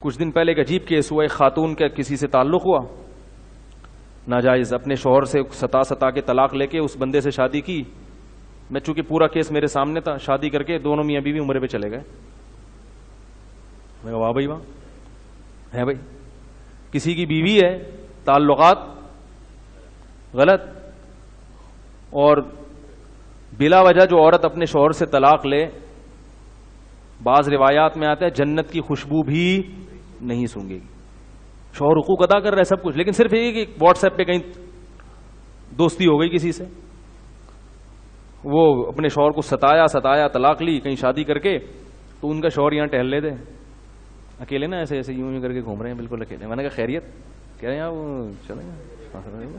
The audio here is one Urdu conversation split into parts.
کچھ دن پہلے ایک عجیب کیس ہوا، ایک خاتون کا کسی سے تعلق ہوا ناجائز، اپنے شوہر سے ستا کے طلاق لے کے اس بندے سے شادی کی. میں چونکہ پورا کیس میرے سامنے تھا، شادی کر کے دونوں میاں بیوی عمرے پہ چلے گئے. میں کہا واہ بھائی واہ ہے بھائی، کسی کی بیوی ہے، تعلقات غلط، اور بلا وجہ جو عورت اپنے شوہر سے طلاق لے، بعض روایات میں آتا ہے جنت کی خوشبو بھی نہیں سونگے گی. شوہر حقوق ادا کر رہا ہے سب کچھ، لیکن صرف یہ کہ واٹس ایپ پہ کہیں دوستی ہو گئی کسی سے، وہ اپنے شوہر کو ستایا طلاق لی کہیں شادی کر کے، تو ان کا شوہر یہاں ٹہل لیتے اکیلے نا، ایسے یوں کر کے گھوم رہے ہیں بالکل اکیلے. میں نے کہا خیریت، کہہ رہے ہیں وہ چلیں گے.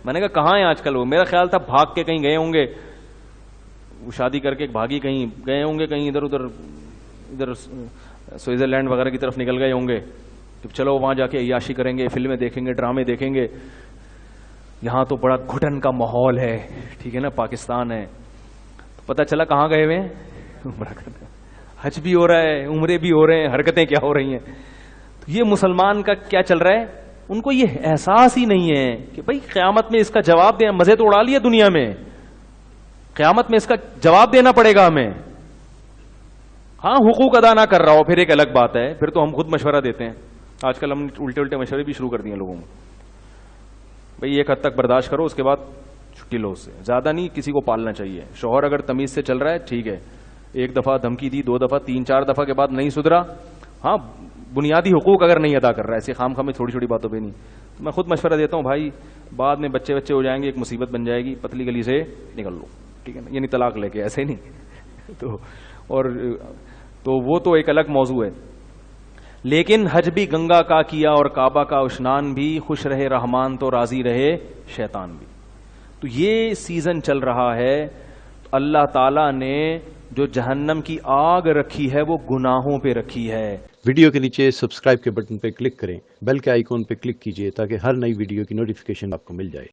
میں نے کہا کہاں ہیں آج کل وہ؟ میرا خیال تھا بھاگ کے کہیں گئے ہوں گے، وہ شادی کر کے بھاگی کہیں گئے ہوں گے، کہیں ادھر سوئٹزرلینڈ وغیرہ کی طرف نکل گئے ہوں گے کہ چلو وہاں جا کے عیاشی کریں گے، فلمیں دیکھیں گے، ڈرامے دیکھیں گے. یہاں تو بڑا گھٹن کا ماحول ہے، ٹھیک ہے نا، پاکستان ہے. پتہ چلا کہاں گئے ہوئے ہیں، حج بھی ہو رہا ہے، عمرے بھی ہو رہے ہیں، حرکتیں کیا ہو رہی ہیں. تو یہ مسلمان کا کیا چل رہا ہے؟ ان کو یہ احساس ہی نہیں ہے کہ بھائی قیامت میں اس کا جواب دیں. مزے تو اڑا لیے دنیا میں، قیامت میں اس کا جواب دینا پڑے گا ہمیں. ہاں حقوق ادا نہ کر رہا ہو پھر ایک الگ بات ہے، پھر تو ہم خود مشورہ دیتے ہیں. آج کل ہم الٹے مشورے بھی شروع کر دیے لوگوں میں. بھئی ایک حد تک برداشت کرو، اس کے بعد چھٹی لو، اس سے زیادہ نہیں کسی کو پالنا چاہیے. شوہر اگر تمیز سے چل رہا ہے ٹھیک ہے، ایک دفعہ دھمکی دی، 2 دفعہ، 3-4 دفعہ کے بعد نہیں سدھرا، ہاں بنیادی حقوق اگر نہیں ادا کر رہا ہے، ایسے خام میں چھوٹی چھوٹی باتوں پہ نہیں، تو میں خود مشورہ دیتا ہوں بھائی بعد میں بچے ہو جائیں گے، ایک مصیبت بن جائے گی، پتلی گلی سے نکل لو، ٹھیک ہے نا، یعنی طلاق لے کے، ایسے نہیں. تو وہ تو ایک الگ موضوع ہے. لیکن حج بھی گنگا کا کیا اور کعبہ کا اشنان بھی، خوش رہے رحمان تو راضی رہے شیطان بھی. تو یہ سیزن چل رہا ہے. اللہ تعالیٰ نے جو جہنم کی آگ رکھی ہے وہ گناہوں پہ رکھی ہے. ویڈیو کے نیچے سبسکرائب کے بٹن پہ کلک کریں، بیل کے آئیکن پہ کلک کیجئے تاکہ ہر نئی ویڈیو کی نوٹیفیکیشن آپ کو مل جائے.